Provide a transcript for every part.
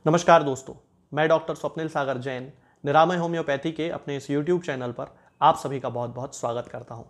नमस्कार दोस्तों, मैं डॉक्टर स्वप्निल सागर जैन निरामय होम्योपैथी के अपने इस YouTube चैनल पर आप सभी का बहुत बहुत स्वागत करता हूं।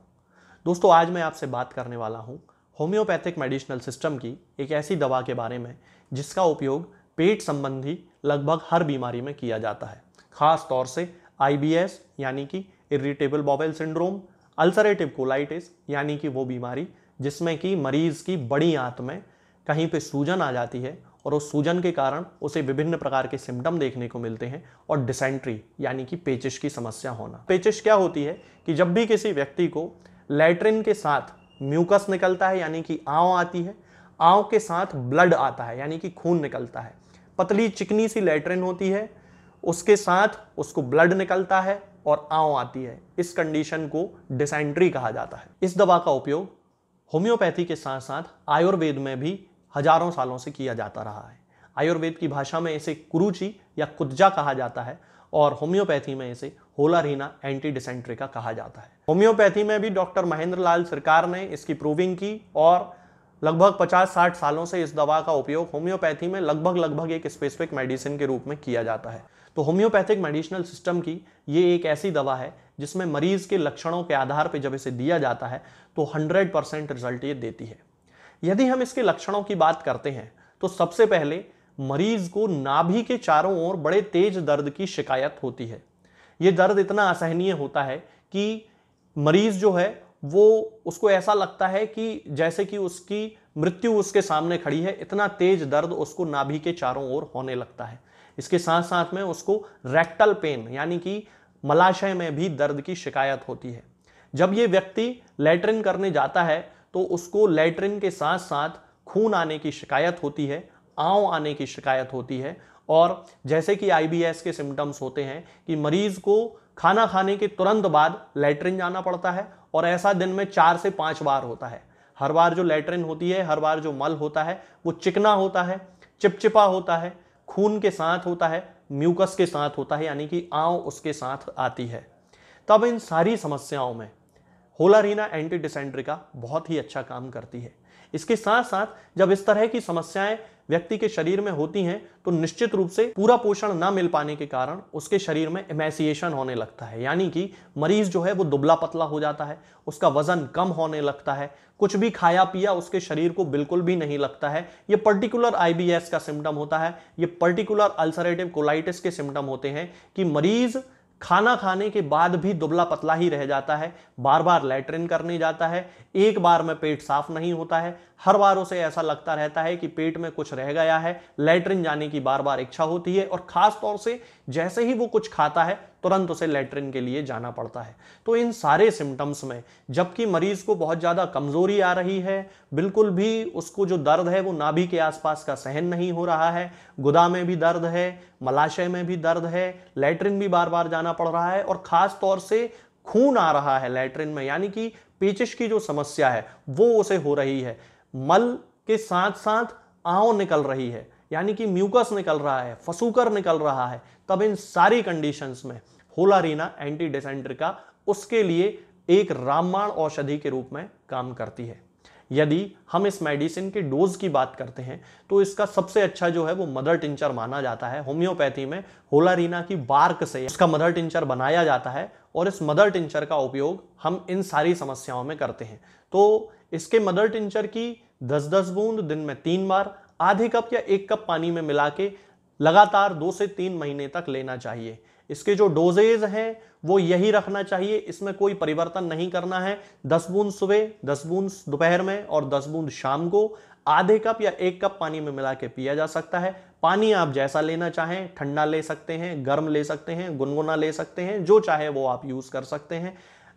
दोस्तों, आज मैं आपसे बात करने वाला हूं होम्योपैथिक मेडिसिनल सिस्टम की एक ऐसी दवा के बारे में जिसका उपयोग पेट संबंधी लगभग हर बीमारी में किया जाता है। खास तौर से IBS यानी कि irritable bowel syndrome, ulcerative colitis यानी कि वो बीमारी जिसमें कि मरीज की बड़ी आंत में कहीं पे सूजन आ जाती है और उस सूजन के कारण उसे विभिन्न प्रकार के सिम्टम देखने को मिलते हैं, और डिसेंट्री यानी कि पेचिश की समस्या होना। पेचिश क्या होती है कि जब भी किसी व्यक्ति को लैट्रिन के साथ म्यूकस निकलता है यानी कि आंव आती है, आंव के साथ ब्लड आता है यानी कि खून निकलता है, पतली चिकनी सी लैट्रिन होती है, उसके साथ उसको ब्लड निकलता है और आंव आती है। इस कंडीशन को डिसेंट्री कहा जाता है। इस दवा का उपयोग होम्योपैथी के साथ साथ आयुर्वेद में भी हजारों सालों से किया जाता रहा है। आयुर्वेद की भाषा में इसे कुरुचि या कुत्जा कहा जाता है और होम्योपैथी में इसे होलारीना एंटी डिसेंट्रिका कहा जाता है। होम्योपैथी में भी डॉक्टर महेंद्र लाल सरकार ने इसकी प्रूविंग की और लगभग 50-60 सालों से इस दवा का उपयोग होम्योपैथी में लगभग एक स्पेसिफिक मेडिसिन के रूप में किया जाता है। तो होम्योपैथिक मेडिसिनल सिस्टम की ये एक ऐसी दवा है जिसमें मरीज के लक्षणों के आधार पर जब इसे दिया जाता है तो 100% रिजल्ट ये देती है। यदि हम इसके लक्षणों की बात करते हैं तो सबसे पहले मरीज को नाभि के चारों ओर बड़े तेज दर्द की शिकायत होती है। यह दर्द इतना असहनीय होता है कि मरीज जो है वो उसको ऐसा लगता है कि जैसे कि उसकी मृत्यु उसके सामने खड़ी है। इतना तेज दर्द उसको नाभि के चारों ओर होने लगता है। इसके साथ साथ में उसको रेक्टल पेन यानी कि मलाशय में भी दर्द की शिकायत होती है। जब ये व्यक्ति लैट्रिन करने जाता है तो उसको लैट्रिन के साथ साथ खून आने की शिकायत होती है, आंव आने की शिकायत होती है, और जैसे कि IBS के सिम्टम्स होते हैं कि मरीज को खाना खाने के तुरंत बाद लैट्रिन जाना पड़ता है और ऐसा दिन में 4 से 5 बार होता है। हर बार जो लैट्रिन होती है, हर बार जो मल होता है वो चिकना होता है, चिपचिपा होता है, खून के साथ होता है, म्यूकस के साथ होता है यानी कि आंव उसके साथ आती है। तब इन सारी समस्याओं में होलारीना एंटी डिसेंट्रिका बहुत ही अच्छा काम करती है। इसके साथ साथ जब इस तरह की समस्याएं व्यक्ति के शरीर में होती हैं तो निश्चित रूप से पूरा पोषण ना मिल पाने के कारण उसके शरीर में एमेसिएशन होने लगता है यानी कि मरीज जो है वो दुबला पतला हो जाता है, उसका वजन कम होने लगता है, कुछ भी खाया पिया उसके शरीर को बिल्कुल भी नहीं लगता है। ये पर्टिकुलर IBS का सिम्टम होता है, ये पर्टिकुलर अल्सरेटिव कोलाइटिस के सिम्टम होते हैं कि मरीज खाना खाने के बाद भी दुबला पतला ही रह जाता है, बार बार लैट्रिन करने जाता है, एक बार में पेट साफ नहीं होता है, हर बार उसे ऐसा लगता रहता है कि पेट में कुछ रह गया है, लैट्रिन जाने की बार बार इच्छा होती है और खास तौर से जैसे ही वो कुछ खाता है तुरंत उसे लैट्रिन के लिए जाना पड़ता है। तो इन सारे सिम्टम्स में जबकि मरीज को बहुत ज्यादा कमजोरी आ रही है, बिल्कुल भी उसको जो दर्द है वो नाभि के आसपास का सहन नहीं हो रहा है, गुदा में भी दर्द है, मलाशय में भी दर्द है, लैट्रिन भी बार बार जाना पड़ रहा है और खास तौर से खून आ रहा है लैट्रिन में यानी कि पेचिश की जो समस्या है वो उसे हो रही है, मल के साथ साथ आंव निकल रही है यानी कि म्यूकस निकल रहा है, फसूकर निकल रहा है। तब इन सारी कंडीशंस में होलारीना एंटी डिसेंट्रिका उसके लिए एक रामबाण औषधि के रूप में काम करती है। यदि हम इस मेडिसिन के डोज की बात करते हैं तो इसका सबसे अच्छा जो है वो मदर टिंचर माना जाता है। होम्योपैथी में होलारीना की बार्क से इसका मदर टिंचर बनाया जाता है और इस मदर टिंचर का उपयोग हम इन सारी समस्याओं में करते हैं। तो इसके मदर टिंचर की 10-10 बूंद दिन में 3 बार आधे कप या 1 कप पानी में मिला के लगातार 2 से 3 महीने तक लेना चाहिए। इसके जो डोजेज हैं वो यही रखना चाहिए, इसमें कोई परिवर्तन नहीं करना है। 10 बूंद सुबह, 10 बूंद दोपहर में और 10 बूंद शाम को आधे कप या 1 कप पानी में मिला के पिया जा सकता है। पानी आप जैसा लेना चाहें, ठंडा ले सकते हैं, गर्म ले सकते हैं, गुनगुना ले सकते हैं, जो चाहे वो आप यूज कर सकते हैं।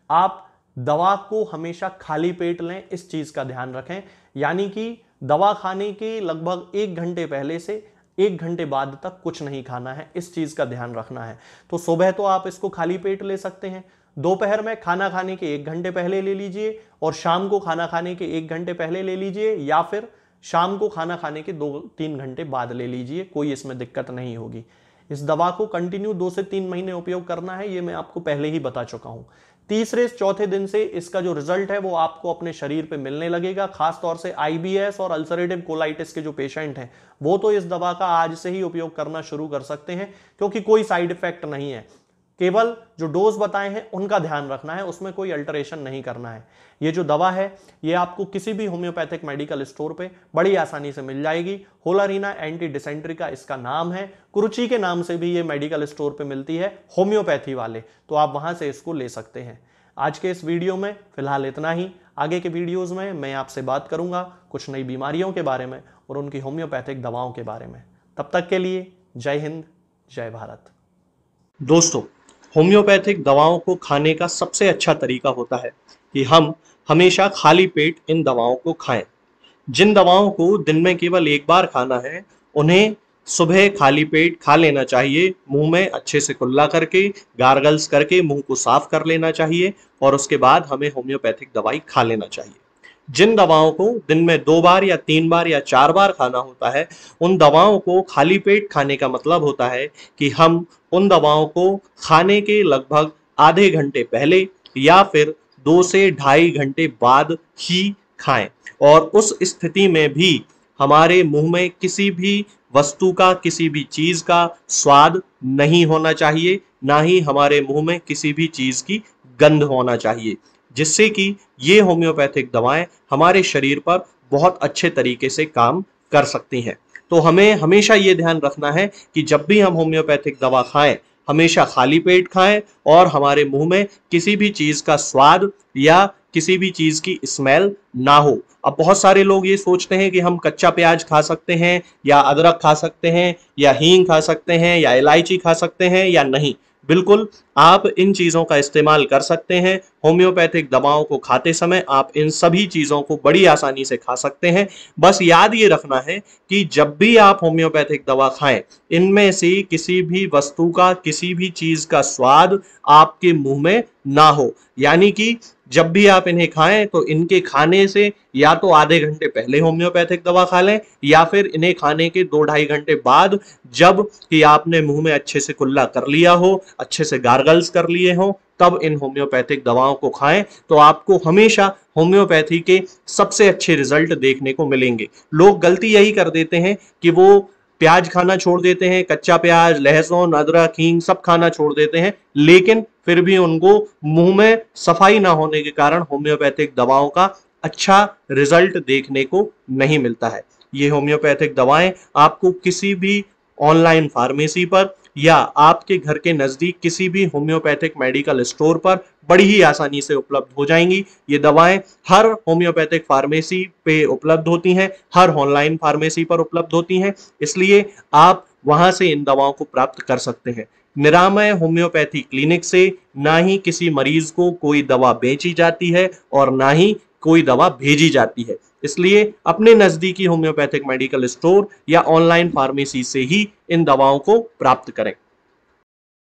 आप दवा को हमेशा खाली पेट लें, इस चीज का ध्यान रखें, यानी कि दवा खाने के लगभग 1 घंटे पहले से 1 घंटे बाद तक कुछ नहीं खाना है, इस चीज का ध्यान रखना है। तो सुबह तो आप इसको खाली पेट ले सकते हैं, दोपहर में खाना खाने के 1 घंटे पहले ले लीजिए और शाम को खाना खाने के 1 घंटे पहले ले लीजिए या फिर शाम को खाना खाने के 2-3 घंटे बाद ले लीजिए, कोई इसमें दिक्कत नहीं होगी। इस दवा को कंटिन्यू 2 से 3 महीने उपयोग करना है, ये मैं आपको पहले ही बता चुका हूं। तीसरे चौथे दिन से इसका जो रिजल्ट है वो आपको अपने शरीर पे मिलने लगेगा। खास तौर से IBS और अल्सरेटिव कोलाइटिस के जो पेशेंट हैं वो तो इस दवा का आज से ही उपयोग करना शुरू कर सकते हैं, क्योंकि कोई साइड इफेक्ट नहीं है। केवल जो डोज बताए हैं उनका ध्यान रखना है, उसमें कोई अल्टरेशन नहीं करना है। ये जो दवा है ये आपको किसी भी होम्योपैथिक मेडिकल स्टोर पे बड़ी आसानी से मिल जाएगी। होलारीना एंटी डिसेंट्रिका इसका नाम है। कुरुचि के नाम से भी ये मेडिकल स्टोर पे मिलती है होम्योपैथी वाले, तो आप वहां से इसको ले सकते हैं। आज के इस वीडियो में फिलहाल इतना ही। आगे के वीडियोज में मैं आपसे बात करूंगा कुछ नई बीमारियों के बारे में और उनकी होम्योपैथिक दवाओं के बारे में। तब तक के लिए जय हिंद, जय भारत। दोस्तों, होम्योपैथिक दवाओं को खाने का सबसे अच्छा तरीका होता है कि हम हमेशा खाली पेट इन दवाओं को खाएं। जिन दवाओं को दिन में केवल एक बार खाना है उन्हें सुबह खाली पेट खा लेना चाहिए। मुंह में अच्छे से कुल्ला करके, गार्गल्स करके मुंह को साफ कर लेना चाहिए और उसके बाद हमें होम्योपैथिक दवाई खा लेना चाहिए। जिन दवाओं को दिन में 2 बार या 3 बार या 4 बार खाना होता है उन दवाओं को खाली पेट खाने का मतलब होता है कि हम उन दवाओं को खाने के लगभग आधे घंटे पहले या फिर 2 से 2.5 घंटे बाद ही खाएं। और उस स्थिति में भी हमारे मुंह में किसी भी वस्तु का, किसी भी चीज का स्वाद नहीं होना चाहिए, ना ही हमारे मुंह में किसी भी चीज की गंध होना चाहिए, जिससे कि ये होम्योपैथिक दवाएं हमारे शरीर पर बहुत अच्छे तरीके से काम कर सकती हैं। तो हमें हमेशा ये ध्यान रखना है कि जब भी हम होम्योपैथिक दवा खाएं हमेशा खाली पेट खाएं और हमारे मुंह में किसी भी चीज का स्वाद या किसी भी चीज की स्मेल ना हो। अब बहुत सारे लोग ये सोचते हैं कि हम कच्चा प्याज खा सकते हैं या अदरक खा सकते हैं या हींग खा सकते हैं या इलायची खा सकते हैं या नहीं। बिल्कुल, आप इन चीज़ों का इस्तेमाल कर सकते हैं। होम्योपैथिक दवाओं को खाते समय आप इन सभी चीज़ों को बड़ी आसानी से खा सकते हैं। बस याद ये रखना है कि जब भी आप होम्योपैथिक दवा खाएं इनमें से किसी भी वस्तु का, किसी भी चीज़ का स्वाद आपके मुंह में ना हो। यानी कि जब भी आप इन्हें खाएं तो इनके खाने से या तो आधे घंटे पहले होम्योपैथिक दवा खा लें या फिर इन्हें खाने के 2-2.5 घंटे बाद, जब कि आपने मुंह में अच्छे से कुल्ला कर लिया हो, अच्छे से गार्गल्स कर लिए हो, तब इन होम्योपैथिक दवाओं को खाएं। तो आपको हमेशा होम्योपैथी के सबसे अच्छे रिजल्ट देखने को मिलेंगे। लोग गलती यही कर देते हैं कि वो प्याज खाना छोड़ देते हैं, कच्चा प्याज, लहसुन, अदरक, हींग सब खाना छोड़ देते हैं, लेकिन फिर भी उनको मुंह में सफाई ना होने के कारण होम्योपैथिक दवाओं का अच्छा रिजल्ट देखने को नहीं मिलता है। ये होम्योपैथिक दवाएं आपको किसी भी ऑनलाइन फार्मेसी पर या आपके घर के नजदीक किसी भी होम्योपैथिक मेडिकल स्टोर पर बड़ी ही आसानी से उपलब्ध हो जाएंगी। ये दवाएं हर होम्योपैथिक फार्मेसी पे उपलब्ध होती हैं, हर ऑनलाइन फार्मेसी पर उपलब्ध होती हैं, इसलिए आप वहां से इन दवाओं को प्राप्त कर सकते हैं। निरामय होम्योपैथी क्लिनिक से ना ही किसी मरीज को कोई दवा बेची जाती है और ना ही कोई दवा भेजी जाती है, इसलिए अपने नजदीकी होम्योपैथिक मेडिकल स्टोर या ऑनलाइन फार्मेसी से ही इन दवाओं को प्राप्त करें।